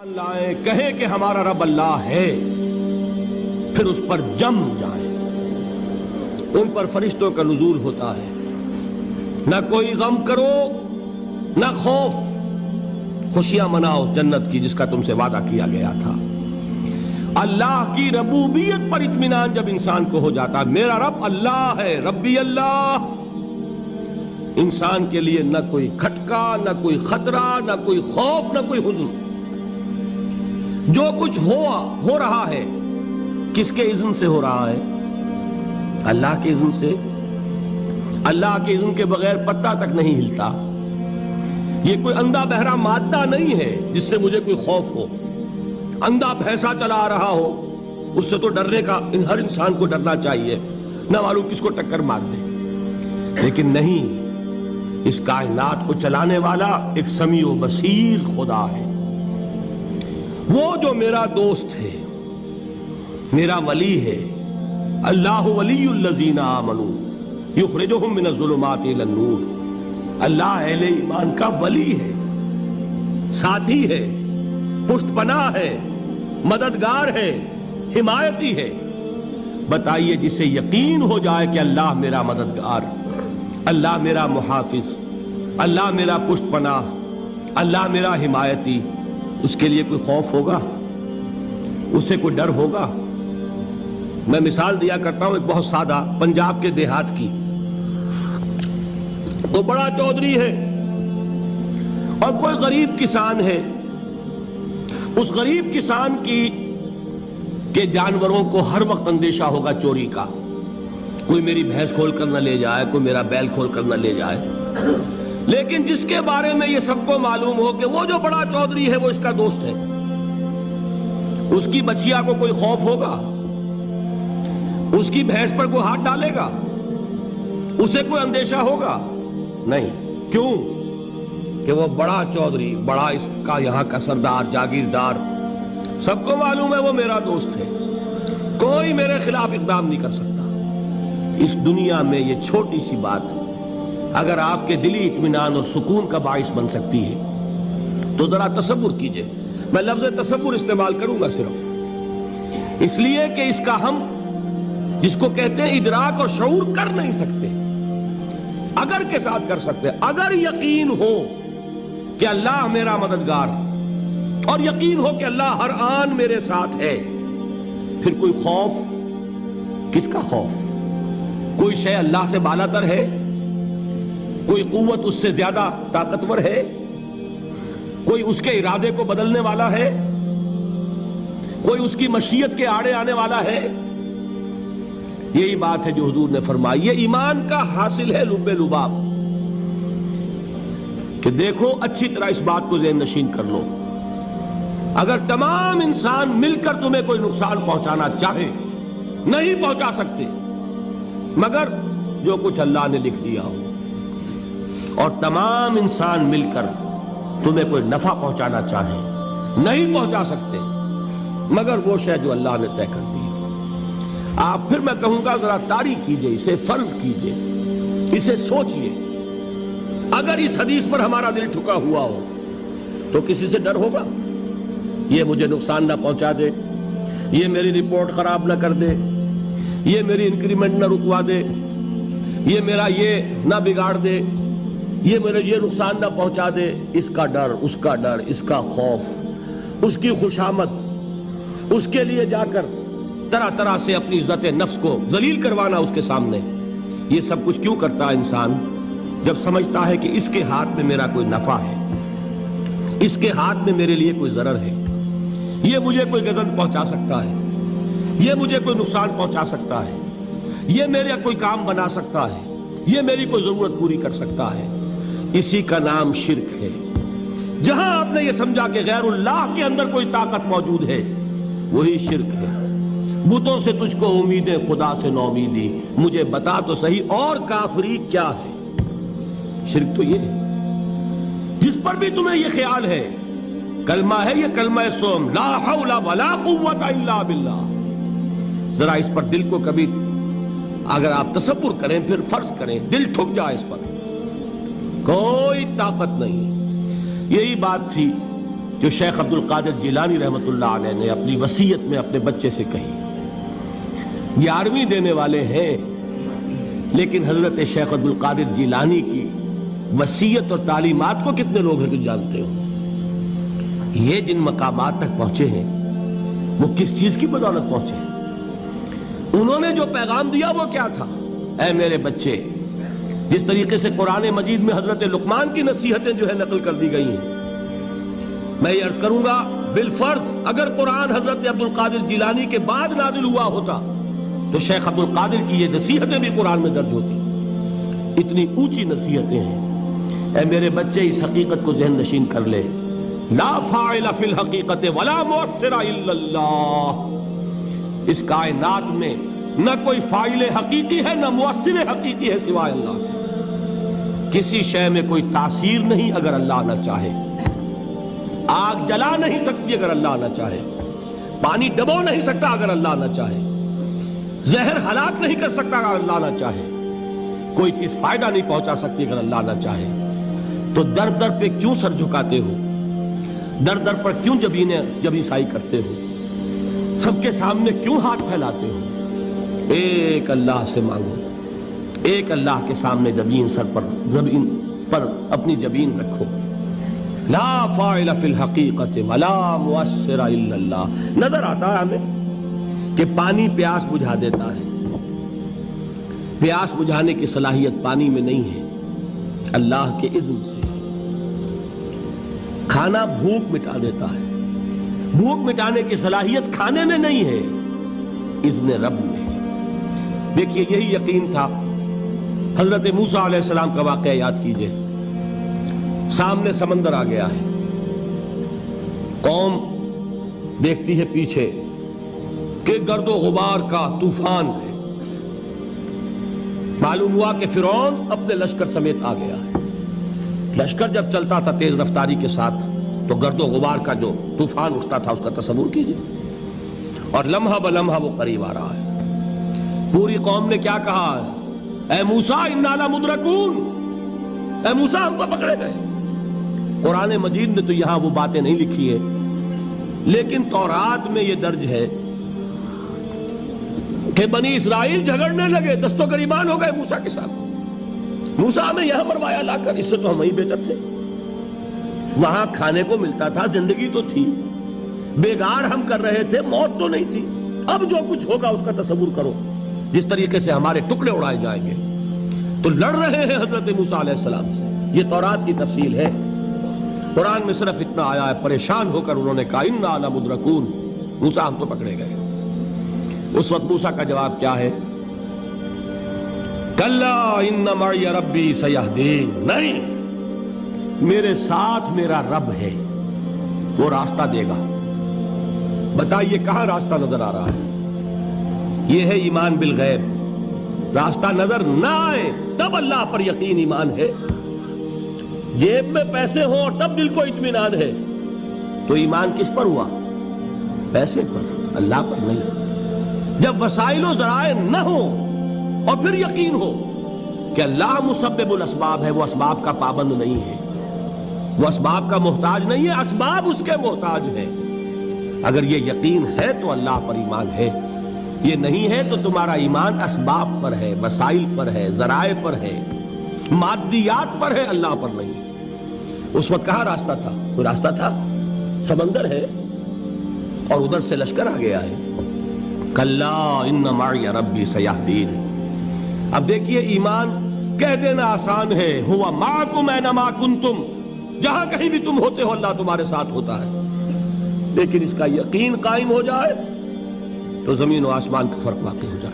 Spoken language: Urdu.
لائیں کہیں کہ ہمارا رب اللہ ہے، پھر اس پر جم جائیں۔ ان پر فرشتوں کا نزول ہوتا ہے، نہ کوئی غم کرو نہ خوف، خوشیاں مناؤ جنت کی جس کا تم سے وعدہ کیا گیا تھا۔ اللہ کی ربوبیت پر اطمینان جب انسان کو ہو جاتا ہے، میرا رب اللہ ہے، ربی اللہ، انسان کے لیے نہ کوئی کھٹکا، نہ کوئی خطرہ، نہ کوئی خوف، نہ کوئی حزن۔ جو کچھ ہو رہا ہے کس کے اذن سے ہو رہا ہے؟ اللہ کے اذن سے۔ اللہ کے اذن کے بغیر پتہ تک نہیں ہلتا۔ یہ کوئی اندھا بہرا مادہ نہیں ہے جس سے مجھے کوئی خوف ہو۔ اندھا بھینسا چلا آ رہا ہو اس سے تو ڈرنے کا ہر انسان کو ڈرنا چاہیے، نہ معلوم کس کو ٹکر مار دے۔ لیکن نہیں، اس کائنات کو چلانے والا ایک سمیع و بصیر خدا ہے۔ وہ جو میرا دوست ہے، میرا ولی ہے۔ اللہ ولی الذین آمنوا یخرجہم من الظلمات الی النور۔ اللہ اہل ایمان کا ولی ہے، ساتھی ہے، پشت پناہ ہے، مددگار ہے، حمایتی ہے۔ بتائیے جسے یقین ہو جائے کہ اللہ میرا مددگار، اللہ میرا محافظ، اللہ میرا پشت پناہ، اللہ میرا حمایتی، اس کے لیے کوئی خوف ہوگا؟ اس سے کوئی ڈر ہوگا؟ میں مثال دیا کرتا ہوں ایک بہت سادہ، پنجاب کے دیہات کی۔ وہ بڑا چودھری ہے اور کوئی غریب کسان ہے۔ اس غریب کسان کے جانوروں کو ہر وقت اندیشہ ہوگا چوری کا، کوئی میری بھینس کھول کر نہ لے جائے، کوئی میرا بیل کھول کر نہ لے جائے۔ لیکن جس کے بارے میں یہ سب کو معلوم ہو کہ وہ جو بڑا چودھری ہے وہ اس کا دوست ہے، اس کی بچیا کو کوئی خوف ہوگا؟ اس کی بھینس پر کوئی ہاتھ ڈالے گا؟ اسے کوئی اندیشہ ہوگا؟ نہیں۔ کیوں؟ کہ وہ بڑا چودھری، بڑا اس کا یہاں کا سردار، جاگیردار، سب کو معلوم ہے وہ میرا دوست ہے، کوئی میرے خلاف اقدام نہیں کر سکتا۔ اس دنیا میں یہ چھوٹی سی بات اگر آپ کے دلی اطمینان اور سکون کا باعث بن سکتی ہے تو ذرا تصور کیجئے۔ میں لفظ تصور استعمال کروں گا صرف اس لیے کہ اس کا ہم جس کو کہتے ہیں ادراک اور شعور کر نہیں سکتے، اگر کے ساتھ کر سکتے۔ اگر یقین ہو کہ اللہ میرا مددگار اور یقین ہو کہ اللہ ہر آن میرے ساتھ ہے، پھر کوئی خوف؟ کس کا خوف؟ کوئی شے اللہ سے بالا تر ہے؟ کوئی قوت اس سے زیادہ طاقتور ہے؟ کوئی اس کے ارادے کو بدلنے والا ہے؟ کوئی اس کی مشیت کے آڑے آنے والا ہے؟ یہی بات ہے جو حضور نے فرمائی۔ یہ ایمان کا حاصل ہے لب لباب، کہ دیکھو اچھی طرح اس بات کو ذہن نشین کر لو، اگر تمام انسان مل کر تمہیں کوئی نقصان پہنچانا چاہے نہیں پہنچا سکتے مگر جو کچھ اللہ نے لکھ دیا ہو، اور تمام انسان مل کر تمہیں کوئی نفع پہنچانا چاہے نہیں پہنچا سکتے مگر وہ شے جو اللہ نے طے کر دی۔ آپ پھر میں کہوں گا ذرا طاری کیجئے، اسے فرض کیجئے، اسے سوچئے۔ اگر اس حدیث پر ہمارا دل ٹھکا ہوا ہو تو کسی سے ڈر ہوگا؟ یہ مجھے نقصان نہ پہنچا دے، یہ میری رپورٹ خراب نہ کر دے، یہ میری انکریمنٹ نہ رکوا دے، یہ میرا یہ نہ بگاڑ دے، یہ میرے یہ نقصان نہ پہنچا دے۔ اس کا ڈر، اس کا ڈر، اس کا خوف، اس کی خوشامد، اس کے لیے جا کر طرح طرح سے اپنی عزت نفس کو ذلیل کروانا اس کے سامنے، یہ سب کچھ کیوں کرتا ہے انسان؟ جب سمجھتا ہے کہ اس کے ہاتھ میں میرا کوئی نفع ہے، اس کے ہاتھ میں میرے لیے کوئی ضرر ہے، یہ مجھے کوئی غضب پہنچا سکتا ہے، یہ مجھے کوئی نقصان پہنچا سکتا ہے، یہ میرا کوئی کام بنا سکتا ہے، یہ میری کوئی ضرورت پوری کر سکتا ہے، اسی کا نام شرک ہے۔ جہاں آپ نے یہ سمجھا کہ غیر اللہ کے اندر کوئی طاقت موجود ہے وہی شرک ہے۔ بتوں سے تجھ کو امیدیں، خدا سے نومیدی، مجھے بتا تو صحیح اور کافری کیا ہے؟ شرک تو یہ ہے۔ جس پر بھی تمہیں یہ خیال ہے، کلمہ ہے یہ کلمہ سوم، لا حول ولا قوت الا باللہ، ذرا اس پر دل کو کبھی اگر آپ تصور کریں، پھر فرض کریں، دل ٹھک جائے اس پر، کوئی طاقت نہیں۔ یہی بات تھی جو شیخ عبد القادر جیلانی رحمۃ اللہ علیہ نے اپنی وصیت میں اپنے بچے سے کہی. 11ویں دینے والے ہیں، لیکن حضرت شیخ عبد القادر جیلانی کی وصیت اور تعلیمات کو کتنے لوگ ہیں کہ جانتے ہو؟ یہ جن مقامات تک پہنچے ہیں وہ کس چیز کی بدولت پہنچے ہیں؟ انہوں نے جو پیغام دیا وہ کیا تھا؟ اے میرے بچے، جس طریقے سے قرآن مجید میں حضرت لقمان کی نصیحتیں جو ہے نقل کر دی گئی ہیں، میں یہ عرض کروں گا بالفرض اگر قرآن حضرت عبد القادر جیلانی کے بعد نازل ہوا ہوتا تو شیخ عبد القادر کی یہ نصیحتیں بھی قرآن میں درج ہوتی. اتنی اونچی نصیحتیں ہیں. اے میرے بچے، اس حقیقت کو ذہن نشین کر لے، لا فاعل فی الحقیقت ولا مؤثر الا اللہ. اس کائنات میں نہ کوئی فاعل حقیقی ہے نہ مؤثر حقیقی ہے سوائے اللہ. کسی شے میں کوئی تاثیر نہیں اگر اللہ نہ چاہے. آگ جلا نہیں سکتی اگر اللہ نہ چاہے. پانی ڈبو نہیں سکتا اگر اللہ نہ چاہے. زہر ہلاک نہیں کر سکتا اگر اللہ نہ چاہے. کوئی چیز فائدہ نہیں پہنچا سکتی اگر اللہ نہ چاہے. تو در در پہ کیوں سر جھکاتے ہو؟ در در پر کیوں جبیں سائی کرتے ہو؟ سب کے سامنے کیوں ہاتھ پھیلاتے ہو؟ ایک اللہ سے مانگو. ایک اللہ کے سامنے زمین پر اپنی جبین رکھو. لا فاعل فی الحقیقت ولا مؤثر الا اللہ. نظر آتا ہے ہمیں کہ پانی پیاس بجھا دیتا ہے. پیاس بجھانے کی صلاحیت پانی میں نہیں ہے، اللہ کے اذن سے. کھانا بھوک مٹا دیتا ہے. بھوک مٹانے کی صلاحیت کھانے میں نہیں ہے، اذن رب میں. دیکھیے یہی یقین تھا. حضرت موسیٰ علیہ السلام کا واقعہ یاد کیجئے. سامنے سمندر آ گیا ہے. قوم دیکھتی ہے پیچھے کہ گرد و غبار کا طوفان ہے. معلوم ہوا کہ فرعون اپنے لشکر سمیت آ گیا ہے. لشکر جب چلتا تھا تیز رفتاری کے ساتھ تو گرد و غبار کا جو طوفان اٹھتا تھا اس کا تصور کیجئے. اور لمحہ بلمحہ وہ قریب آ رہا ہے. پوری قوم نے کیا کہا؟ اے موسیٰ انا لمدرکون. اے موسیٰ ہم کو پکڑے گئے. قرآن مجید نے تو یہاں وہ باتیں نہیں لکھی ہے، لیکن تورات میں یہ درج ہے کہ بنی اسرائیل جھگڑنے لگے، دست و گریبان ہو گئے موسیٰ کے ساتھ. موسیٰ ہمیں یہاں مروایا لا کر، اس سے تو ہم ہی بہتر تھے. وہاں کھانے کو ملتا تھا، زندگی تو تھی. بیگار ہم کر رہے تھے، موت تو نہیں تھی. اب جو کچھ ہوگا اس کا تصور کرو، جس طریقے سے ہمارے ٹکڑے اڑائے جائیں گے. تو لڑ رہے ہیں حضرت موسیٰ علیہ السلام سے. یہ تورات کی تفصیل ہے. قرآن میں صرف اتنا آیا ہے، پریشان ہو کر انہوں نے کہا انا لمدرکون. موسیٰ ہم تو پکڑے گئے. اس وقت موسیٰ کا جواب کیا ہے؟ کلا ان معی ربی سیہدین. نہیں، میرے ساتھ میرا رب ہے، وہ راستہ دے گا. بتائیے کہاں راستہ نظر آ رہا ہے؟ یہ ہے ایمان بالغیب. راستہ نظر نہ آئے تب اللہ پر یقین ایمان ہے. جیب میں پیسے ہوں اور تب دل کو اطمینان ہے تو ایمان کس پر ہوا؟ پیسے پر، اللہ پر نہیں. جب وسائل و ذرائع نہ ہو اور پھر یقین ہو کہ اللہ مسبب الاسباب ہے، وہ اسباب کا پابند نہیں ہے، وہ اسباب کا محتاج نہیں ہے، اسباب اس کے محتاج ہے. اگر یہ یقین ہے تو اللہ پر ایمان ہے. یہ نہیں ہے تو تمہارا ایمان اسباب پر ہے، وسائل پر ہے، ذرائع پر ہے، مادیات پر ہے، اللہ پر نہیں. اس وقت کہاں راستہ تھا؟ کوئی راستہ تھا؟ سمندر ہے اور ادھر سے لشکر آ گیا ہے. کلا ان معی ربی سیہدین. اب دیکھیے ایمان کہہ دینا آسان ہے، ہوا معکم اینما کنتم. جہاں کہیں بھی تم ہوتے ہو اللہ تمہارے ساتھ ہوتا ہے. لیکن اس کا یقین قائم ہو جائے تو زمین و آسمان کا فرق واقع ہو جائے.